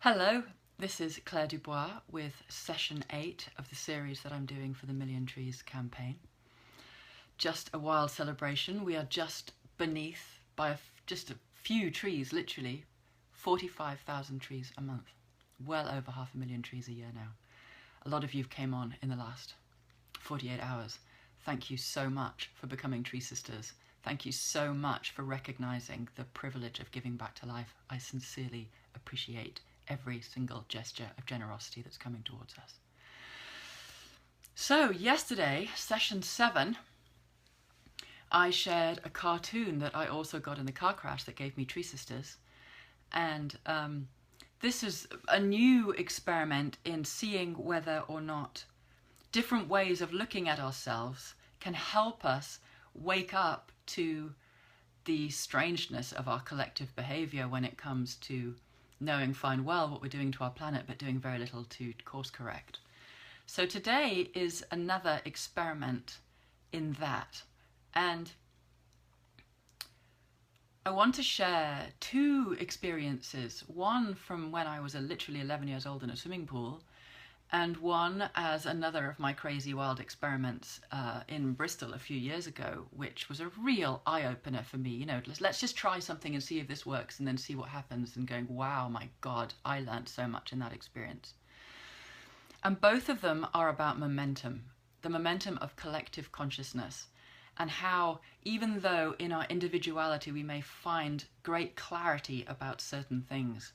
Hello, this is Clare Dubois with session 8 of the series that I'm doing for the Million Trees campaign. Just a wild celebration. We are just beneath, by just a few trees, literally 45,000 trees a month. Well over 500,000 trees a year now. A lot of you came on in the last 48 hours. Thank you so much for becoming Tree Sisters. Thank you so much for recognising the privilege of giving back to life. I sincerely appreciate every single gesture of generosity that's coming towards us. So yesterday, session 7, I shared a cartoon that I also got in the car crash that gave me Tree Sisters. And this is a new experiment in seeing whether or not different ways of looking at ourselves can help us wake up to the strangeness of our collective behaviour when it comes to knowing fine well what we're doing to our planet, but doing very little to course correct. So today is another experiment in that. And I want to share two experiences, one from when I was literally 11 years old in a swimming pool, and one as another of my crazy wild experiments in Bristol a few years ago, which was a real eye-opener for me. You know, let's just try something and see if this works and then see what happens, and going, wow, my God, I learned so much in that experience. And both of them are about momentum, the momentum of collective consciousness, and how even though in our individuality we may find great clarity about certain things,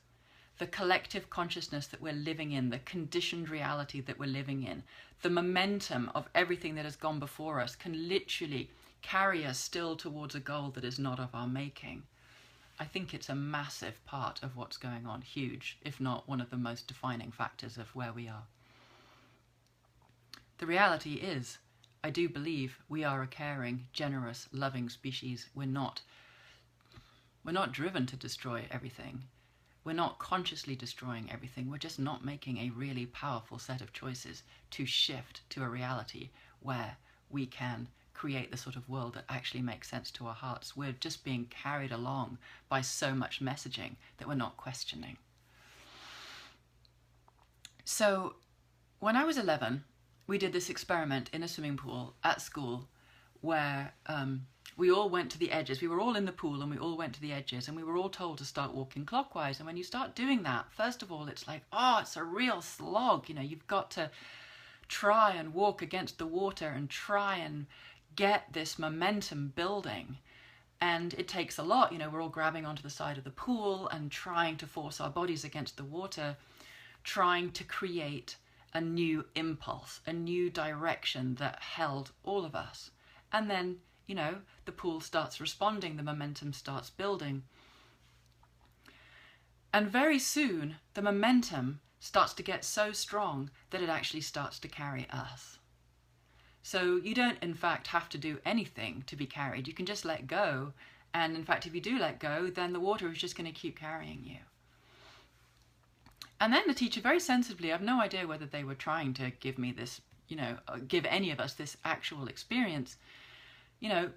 the collective consciousness that we're living in, the conditioned reality that we're living in, the momentum of everything that has gone before us can literally carry us still towards a goal that is not of our making. I think it's a massive part of what's going on, huge, if not one of the most defining factors of where we are. The reality is, I do believe we are a caring, generous, loving species. We're not driven to destroy everything. We're not consciously destroying everything. We're just not making a really powerful set of choices to shift to a reality where we can create the sort of world that actually makes sense to our hearts. We're just being carried along by so much messaging that we're not questioning. So when I was 11, we did this experiment in a swimming pool at school where we all went to the edges. We were all in the pool and we all went to the edges, and we were all told to start walking clockwise. And when you start doing that, first of all, it's like, oh, it's a real slog. You know, you've got to try and walk against the water and try and get this momentum building. And it takes a lot. You know, we're all grabbing onto the side of the pool and trying to force our bodies against the water, trying to create a new impulse, a new direction that held all of us. And then, you know, the pool starts responding, the momentum starts building. And very soon, the momentum starts to get so strong that it actually starts to carry us. So you don't, in fact, have to do anything to be carried. You can just let go. And in fact, if you do let go, then the water is just going to keep carrying you. And then the teacher very sensibly, I have no idea whether they were trying to give me this, you know, give any of us this actual experience, you know,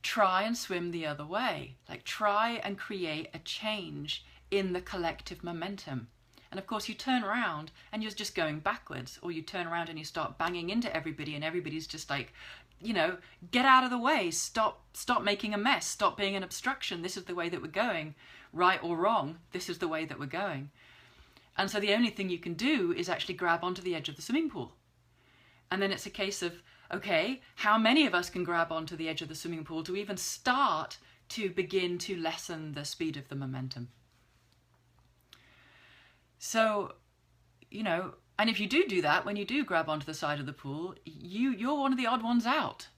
try and swim the other way. Like, try and create a change in the collective momentum. And of course you turn around and you're just going backwards, or you turn around and you start banging into everybody and everybody's just like, you know, get out of the way, stop making a mess, stop being an obstruction. This is the way that we're going, right or wrong, this is the way that we're going. And so the only thing you can do is actually grab onto the edge of the swimming pool. And then it's a case of, okay, how many of us can grab onto the edge of the swimming pool to even start to begin to lessen the speed of the momentum? So, you know, and if you do that, when you do grab onto the side of the pool, you're one of the odd ones out.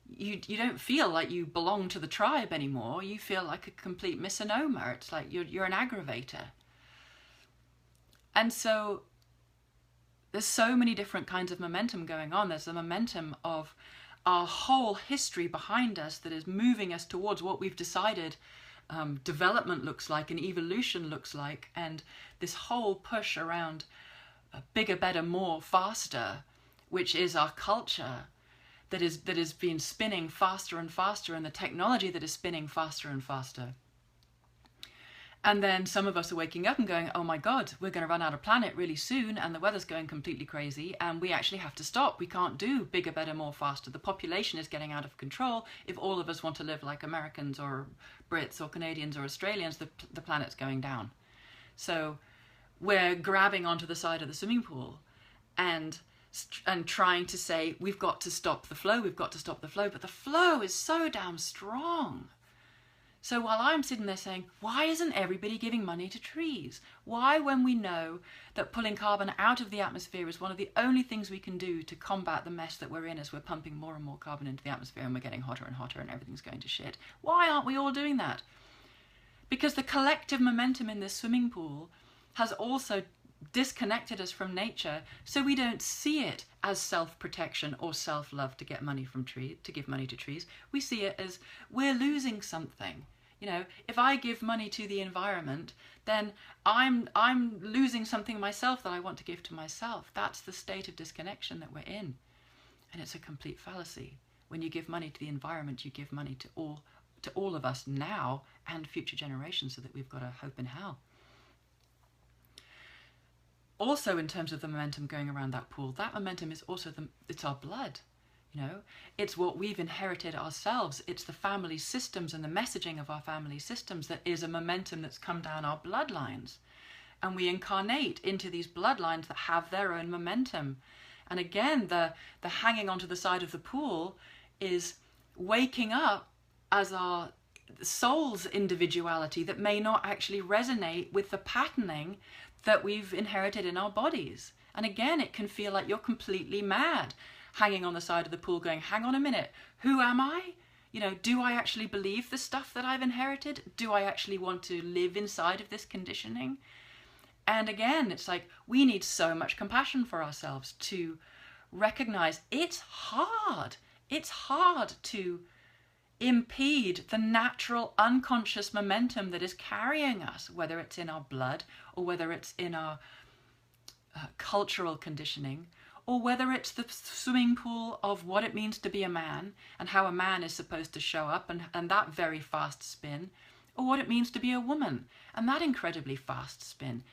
You don't feel like you belong to the tribe anymore. You feel like a complete misnomer. It's like you're an aggravator. And so there's so many different kinds of momentum going on. There's the momentum of our whole history behind us that is moving us towards what we've decided development looks like and evolution looks like, and this whole push around bigger, better, more, faster, which is our culture that is being spinning faster and faster, and the technology that is spinning faster and faster. And then some of us are waking up and going, oh my God, we're going to run out of planet really soon, and the weather's going completely crazy, and we actually have to stop. We can't do bigger, better, more, faster. The population is getting out of control. If all of us want to live like Americans or Brits or Canadians or Australians, the planet's going down. So we're grabbing onto the side of the swimming pool and trying to say, we've got to stop the flow, we've got to stop the flow, but the flow is so damn strong. So while I'm sitting there saying, why isn't everybody giving money to trees? Why, when we know that pulling carbon out of the atmosphere is one of the only things we can do to combat the mess that we're in as we're pumping more and more carbon into the atmosphere and we're getting hotter and hotter and everything's going to shit? Why aren't we all doing that? Because the collective momentum in this swimming pool has also disconnected us from nature, so we don't see it as self-protection or self-love to get money from trees, to give money to trees. We see it as we're losing something. You know, if I give money to the environment, then I'm losing something myself that I want to give to myself. That's the state of disconnection that we're in. And it's a complete fallacy. When you give money to the environment, you give money to all of us now and future generations, so that we've got a hope in hell. Also, in terms of the momentum going around that pool, that momentum is also it's our blood. You know, it's what we've inherited ourselves. It's the family systems and the messaging of our family systems that is a momentum that's come down our bloodlines. And we incarnate into these bloodlines that have their own momentum. And again, the hanging onto the side of the pool is waking up as our soul's individuality that may not actually resonate with the patterning that we've inherited in our bodies. And again, it can feel like you're completely mad, hanging on the side of the pool going, hang on a minute, who am I? You know, do I actually believe the stuff that I've inherited? Do I actually want to live inside of this conditioning? And again, it's like we need so much compassion for ourselves to recognize it's hard. It's hard to impede the natural unconscious momentum that is carrying us, whether it's in our blood or whether it's in our cultural conditioning, or whether it's the swimming pool of what it means to be a man and how a man is supposed to show up and that very fast spin, or what it means to be a woman and that incredibly fast spin.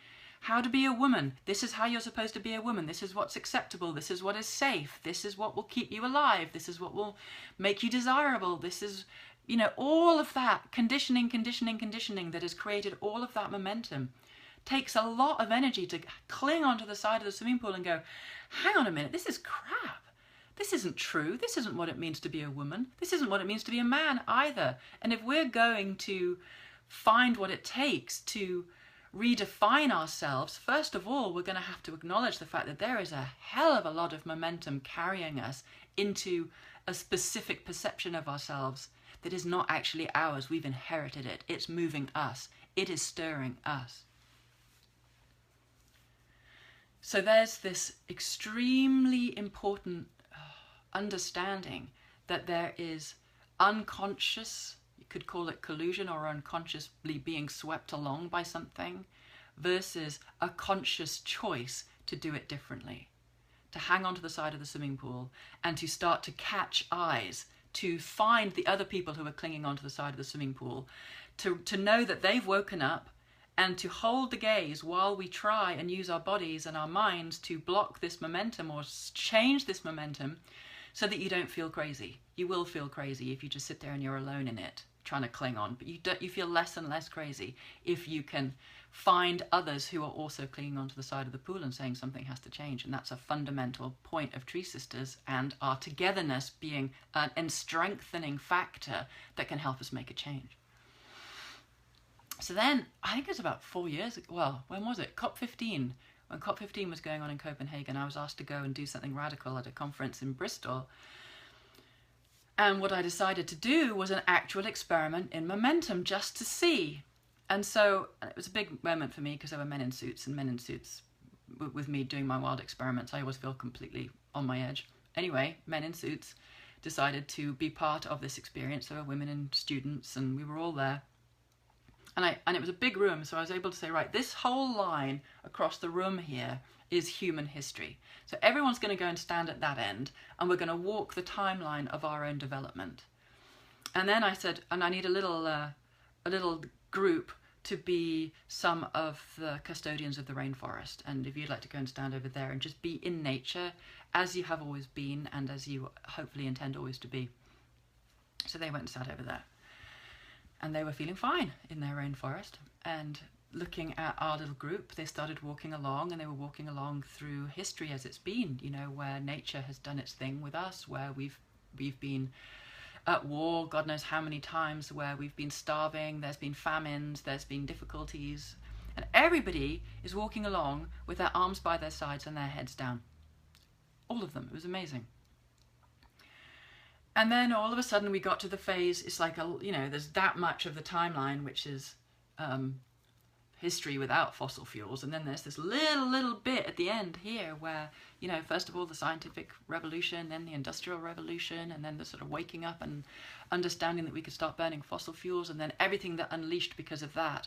How to be a woman. This is how you're supposed to be a woman. This is what's acceptable. This is what is safe. This is what will keep you alive. This is what will make you desirable. This is, you know, all of that conditioning that has created all of that momentum takes a lot of energy to cling onto the side of the swimming pool and go, hang on a minute, this is crap. This isn't true. This isn't what it means to be a woman. This isn't what it means to be a man either. And if we're going to find what it takes to redefine ourselves, first of all, we're going to have to acknowledge the fact that there is a hell of a lot of momentum carrying us into a specific perception of ourselves that is not actually ours. We've inherited it. It's moving us. It is stirring us. So there's this extremely important understanding that there is unconscious, you could call it collusion, or unconsciously being swept along by something, versus a conscious choice to do it differently, to hang onto the side of the swimming pool and to start to catch eyes, to find the other people who are clinging onto the side of the swimming pool, to know that they've woken up, and to hold the gaze while we try and use our bodies and our minds to block this momentum or change this momentum, so that you don't feel crazy. You will feel crazy if you just sit there and you're alone in it, trying to cling on. But you feel less and less crazy if you can find others who are also clinging onto the side of the pool and saying something has to change. And that's a fundamental point of Tree Sisters and our togetherness being a strengthening factor that can help us make a change. So then, I think it was about 4 years ago, well, when was it? COP15. When COP15 was going on in Copenhagen, I was asked to go and do something radical at a conference in Bristol. And what I decided to do was an actual experiment in momentum, just to see. And so it was a big moment for me because there were men in suits, and men in suits with me doing my wild experiments, I always feel completely on my edge. Anyway, men in suits decided to be part of this experience. There were women and students, and we were all there. And it was a big room, so I was able to say, right, this whole line across the room here is human history. So everyone's going to go and stand at that end, and we're going to walk the timeline of our own development. And then I said, and I need a little group to be some of the custodians of the rainforest. And if you'd like to go and stand over there and just be in nature as you have always been and as you hopefully intend always to be. So they went and sat over there. And they were feeling fine in their rainforest. And looking at our little group, they started walking along, and they were walking along through history as it's been, you know, where nature has done its thing with us, where we've been at war, God knows how many times, where we've been starving, there's been famines, there's been difficulties, and everybody is walking along with their arms by their sides and their heads down. All of them. It was amazing. And then all of a sudden we got to the phase, it's like, there's that much of the timeline, which is history without fossil fuels, and then there's this little bit at the end here where, you know, first of all the scientific revolution, then the industrial revolution, and then the sort of waking up and understanding that we could start burning fossil fuels, and then everything that unleashed because of that.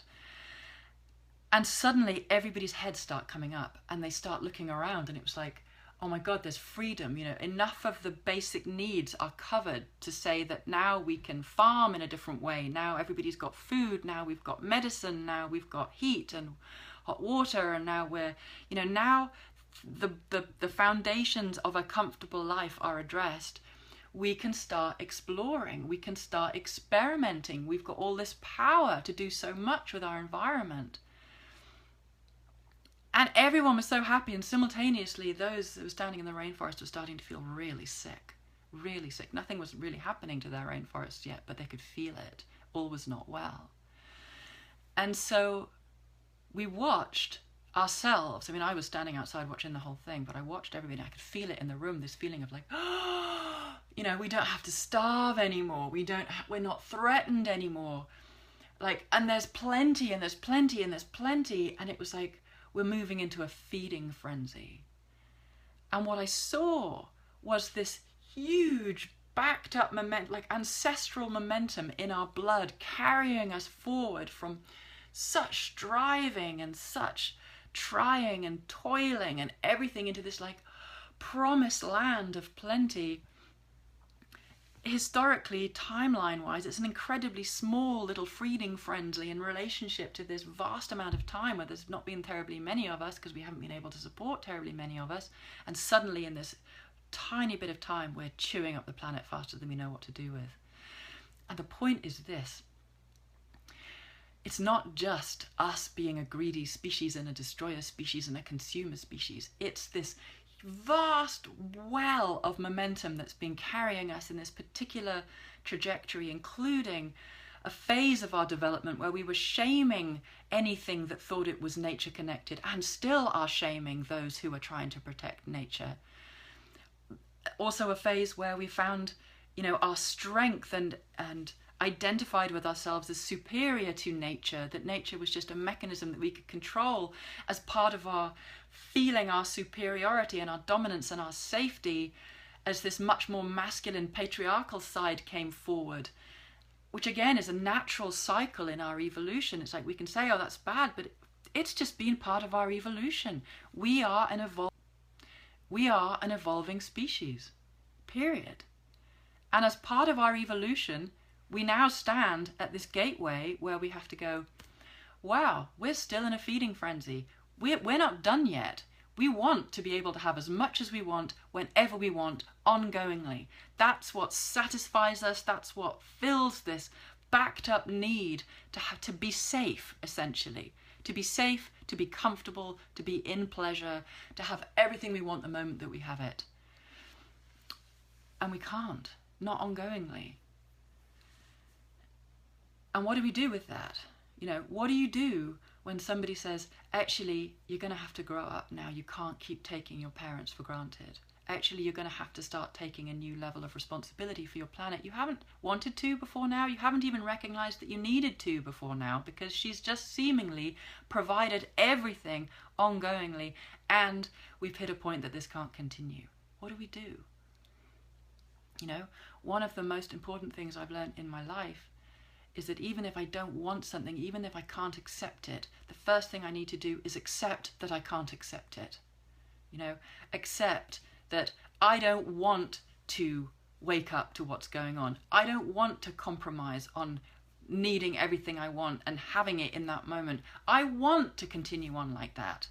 And suddenly everybody's heads start coming up and they start looking around, and it was like, oh my God, there's freedom, you know, enough of the basic needs are covered to say that now we can farm in a different way. Now everybody's got food, now we've got medicine, now we've got heat and hot water, and now we're, you know, now the foundations of a comfortable life are addressed. We can start exploring, we can start experimenting. We've got all this power to do so much with our environment. And everyone was so happy, and simultaneously those that were standing in the rainforest were starting to feel really sick, really sick. Nothing was really happening to their rainforest yet, but they could feel it. All was not well. And so we watched ourselves. I mean, I was standing outside watching the whole thing, but I watched everybody. I could feel it in the room, this feeling of like, oh, you know, we don't have to starve anymore. We're not threatened anymore. Like, and there's plenty, and there's plenty, and there's plenty. And it was like, we're moving into a feeding frenzy. And what I saw was this huge backed up momentum, like ancestral momentum in our blood, carrying us forward from such striving and such trying and toiling and everything into this like promised land of plenty. Historically, timeline-wise, it's an incredibly small little feeding frenzy in relationship to this vast amount of time where there's not been terribly many of us because we haven't been able to support terribly many of us. And suddenly in this tiny bit of time, we're chewing up the planet faster than we know what to do with. And the point is this. It's not just us being a greedy species and a destroyer species and a consumer species. It's this vast well of momentum that's been carrying us in this particular trajectory, including a phase of our development where we were shaming anything that thought it was nature connected, and still are shaming those who are trying to protect nature. Also a phase where we found, you know, our strength and identified with ourselves as superior to nature, that nature was just a mechanism that we could control as part of our feeling our superiority and our dominance and our safety, as this much more masculine patriarchal side came forward, which again is a natural cycle in our evolution. It's like we can say, oh, that's bad, but it's just been part of our evolution. We are an evolving species, period. And as part of our evolution, we now stand at this gateway where we have to go, wow, we're still in a feeding frenzy. We're not done yet. We want to be able to have as much as we want, whenever we want, ongoingly. That's what satisfies us. That's what fills this backed up need to have to be safe, essentially. To be safe, to be comfortable, to be in pleasure, to have everything we want the moment that we have it. And we can't, not ongoingly. And what do we do with that? You know, what do you do when somebody says, actually, you're going to have to grow up now. You can't keep taking your parents for granted. Actually, you're going to have to start taking a new level of responsibility for your planet. You haven't wanted to before now. You haven't even recognized that you needed to before now, because she's just seemingly provided everything ongoingly. And we've hit a point that this can't continue. What do we do? You know, one of the most important things I've learned in my life is that even if I don't want something, even if I can't accept it, the first thing I need to do is accept that I can't accept it. You know, accept that I don't want to wake up to what's going on. I don't want to compromise on needing everything I want and having it in that moment. I want to continue on like that.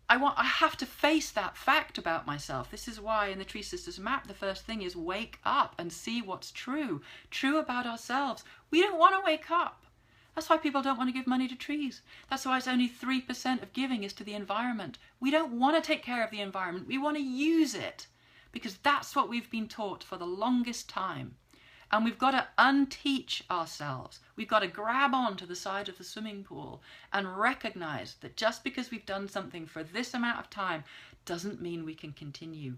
I have to face that fact about myself. This is why in the Tree Sisters map, the first thing is wake up and see what's true about ourselves. We don't want to wake up. That's why people don't want to give money to trees. That's why it's only 3% of giving is to the environment. We don't want to take care of the environment. We want to use it because that's what we've been taught for the longest time. And we've got to unteach ourselves. We've got to grab on to the side of the swimming pool and recognize that just because we've done something for this amount of time doesn't mean we can continue.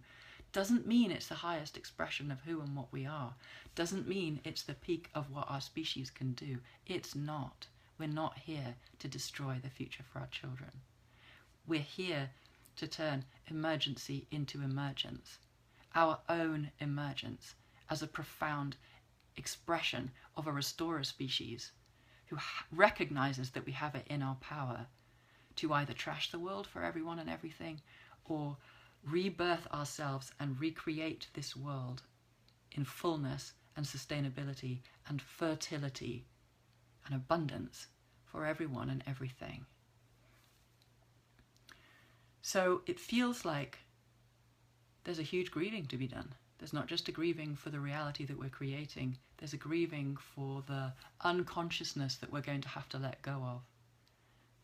Doesn't mean it's the highest expression of who and what we are. Doesn't mean it's the peak of what our species can do. It's not. We're not here to destroy the future for our children. We're here to turn emergency into emergence. Our own emergence as a profound expression of a restorer species who recognizes that we have it in our power to either trash the world for everyone and everything or rebirth ourselves and recreate this world in fullness and sustainability and fertility and abundance for everyone and everything. So it feels like there's a huge grieving to be done. There's not just a grieving for the reality that we're creating, there's a grieving for the unconsciousness that we're going to have to let go of.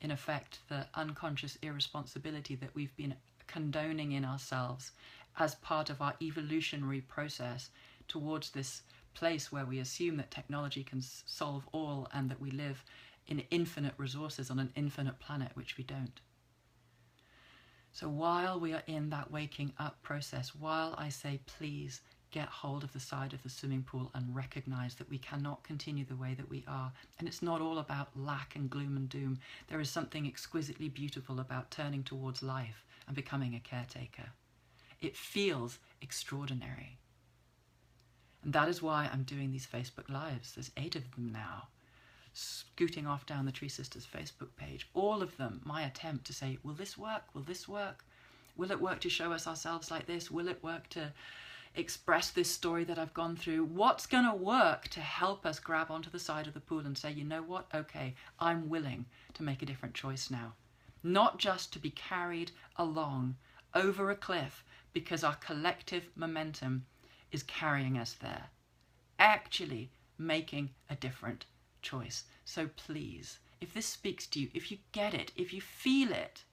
In effect, the unconscious irresponsibility that we've been condoning in ourselves as part of our evolutionary process towards this place where we assume that technology can solve all and that we live in infinite resources on an infinite planet, which we don't. So while we are in that waking up process, while I say please get hold of the side of the swimming pool and recognize that we cannot continue the way that we are, and it's not all about lack and gloom and doom. There is something exquisitely beautiful about turning towards life and becoming a caretaker. It feels extraordinary. And that is why I'm doing these Facebook Lives. There's 8 of them now, scooting off down the Tree Sisters Facebook page. All of them, my attempt to say, will this work? Will this work? Will it work to show us ourselves like this? Will it work to express this story that I've gone through? What's going to work to help us grab onto the side of the pool and say, you know what? Okay, I'm willing to make a different choice now. Not just to be carried along over a cliff because our collective momentum is carrying us there. Actually making a different choice. So please, if this speaks to you, if you get it, if you feel it,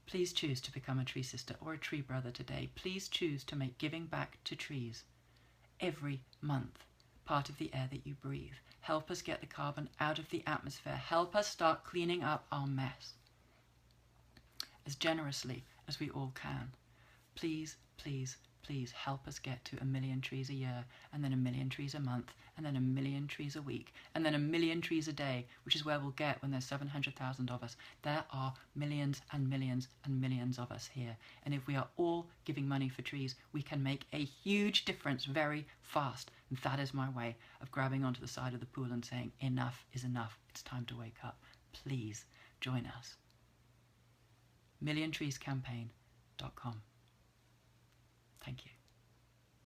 please choose to become a tree sister or a tree brother today. Please choose to make giving back to trees every month part of the air that you breathe. Help us get the carbon out of the atmosphere. Help us start cleaning up our mess as generously as we all can. Please, please, please help us get to 1 million trees a year, and then 1 million trees a month, and then 1 million trees a week, and then 1 million trees a day, which is where we'll get when there's 700,000 of us. There are millions and millions and millions of us here. And if we are all giving money for trees, we can make a huge difference very fast. And that is my way of grabbing onto the side of the pool and saying, enough is enough. It's time to wake up. Please join us. milliontreescampaign.com. Thank you.